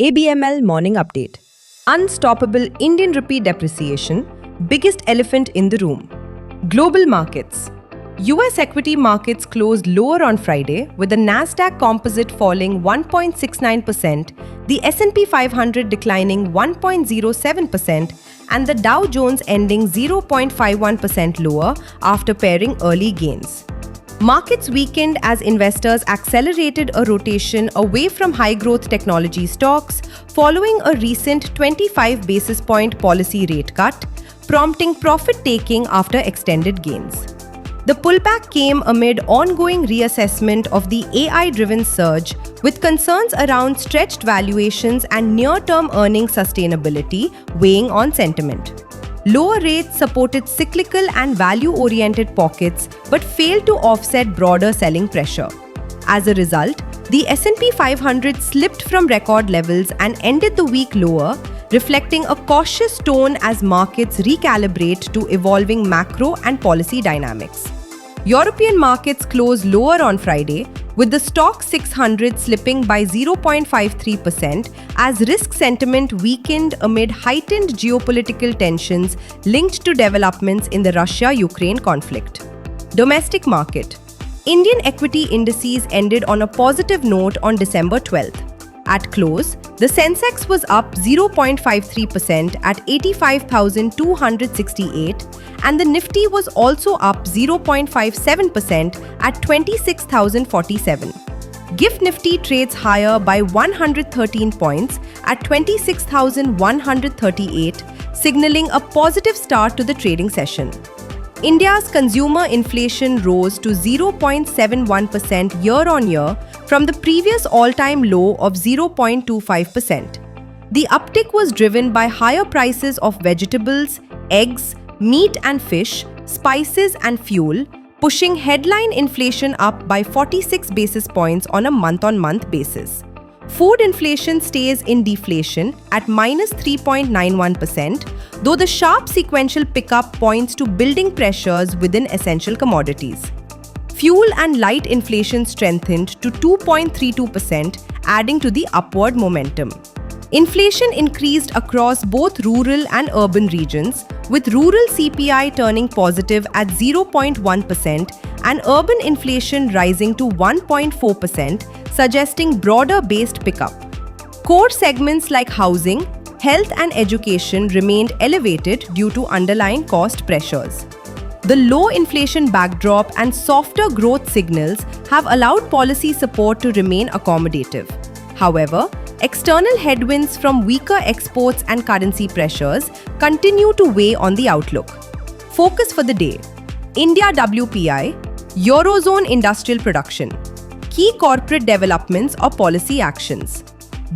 ABML Morning Update. Unstoppable Indian rupee depreciation, biggest elephant in the room. Global markets. US equity markets closed lower on Friday with the Nasdaq Composite falling 1.69%, the S&P 500 declining 1.07%, and the Dow Jones ending 0.51% lower after pairing early gains. Markets weakened as investors accelerated a rotation away from high-growth technology stocks following a recent 25 basis point policy rate cut, prompting profit-taking after extended gains. The pullback came amid ongoing reassessment of the AI-driven surge, with concerns around stretched valuations and near-term earnings sustainability weighing on sentiment. Lower rates supported cyclical and value-oriented pockets but failed to offset broader selling pressure. As a result, the S&P 500 slipped from record levels and ended the week lower, reflecting a cautious tone as markets recalibrate to evolving macro and policy dynamics. European markets closed lower on Friday, with the Stoxx 600 slipping by 0.53% as risk sentiment weakened amid heightened geopolitical tensions linked to developments in the Russia-Ukraine conflict. Domestic market. Indian equity indices ended on a positive note on December 12th. At close, the Sensex was up 0.53% at 85,268, and the Nifty was also up 0.57% at 26,047. GIFT Nifty trades higher by 113 points at 26,138, signaling a positive start to the trading session. India's consumer inflation rose to 0.71% year-on-year from the previous all-time low of 0.25%. The uptick was driven by higher prices of vegetables, eggs, meat and fish, spices and fuel, pushing headline inflation up by 46 basis points on a month-on-month basis. Food inflation stays in deflation at -3.91%, though the sharp sequential pickup points to building pressures within essential commodities. Fuel and light inflation strengthened to 2.32%, adding to the upward momentum. Inflation increased across both rural and urban regions, with rural CPI turning positive at 0.1% and urban inflation rising to 1.4%, suggesting broader-based pickup. Core segments like housing, health and education remained elevated due to underlying cost pressures. The low inflation backdrop and softer growth signals have allowed policy support to remain accommodative. However, external headwinds from weaker exports and currency pressures continue to weigh on the outlook. Focus for the day: India WPI, Eurozone industrial production, key corporate developments or policy actions.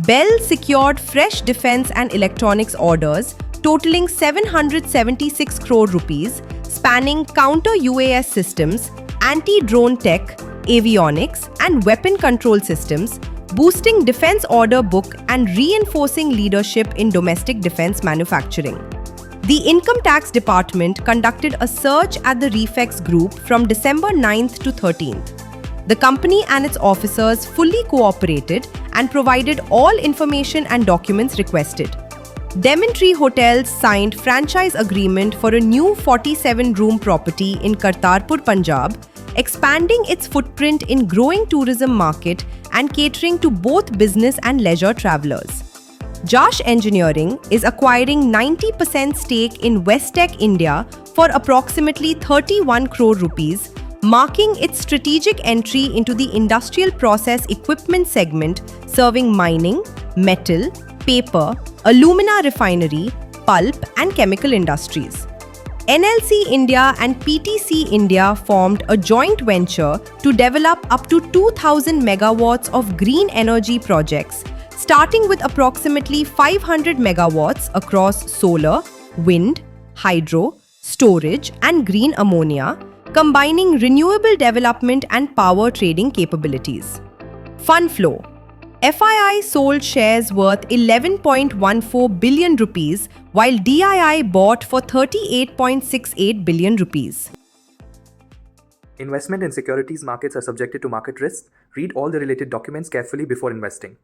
BEL secured fresh defense and electronics orders totaling 776 crore rupees, spanning counter-UAS systems, anti-drone tech, avionics, and weapon control systems, boosting defense order book and reinforcing leadership in domestic defense manufacturing. The Income Tax Department conducted a search at the Refex Group from December 9th to 13th. The company and its officers fully cooperated and provided all information and documents requested. Demontree Hotels signed franchise agreement for a new 47-room property in Kartarpur, Punjab, expanding its footprint in growing tourism market and catering to both business and leisure travelers. Josh Engineering is acquiring 90% stake in Westech India for approximately 31 crore rupees, marking its strategic entry into the industrial process equipment segment serving mining, metal, paper, alumina refinery, pulp and chemical industries. NLC India and PTC India formed a joint venture to develop up to 2,000 megawatts of green energy projects, starting with approximately 500 megawatts across solar, wind, hydro, storage, and green ammonia, combining renewable development and power trading capabilities. Fund flow. FII sold shares worth 11.14 billion rupees, while DII bought for 38.68 billion rupees. Investment in securities markets are subjected to market risks. Read all the related documents carefully before investing.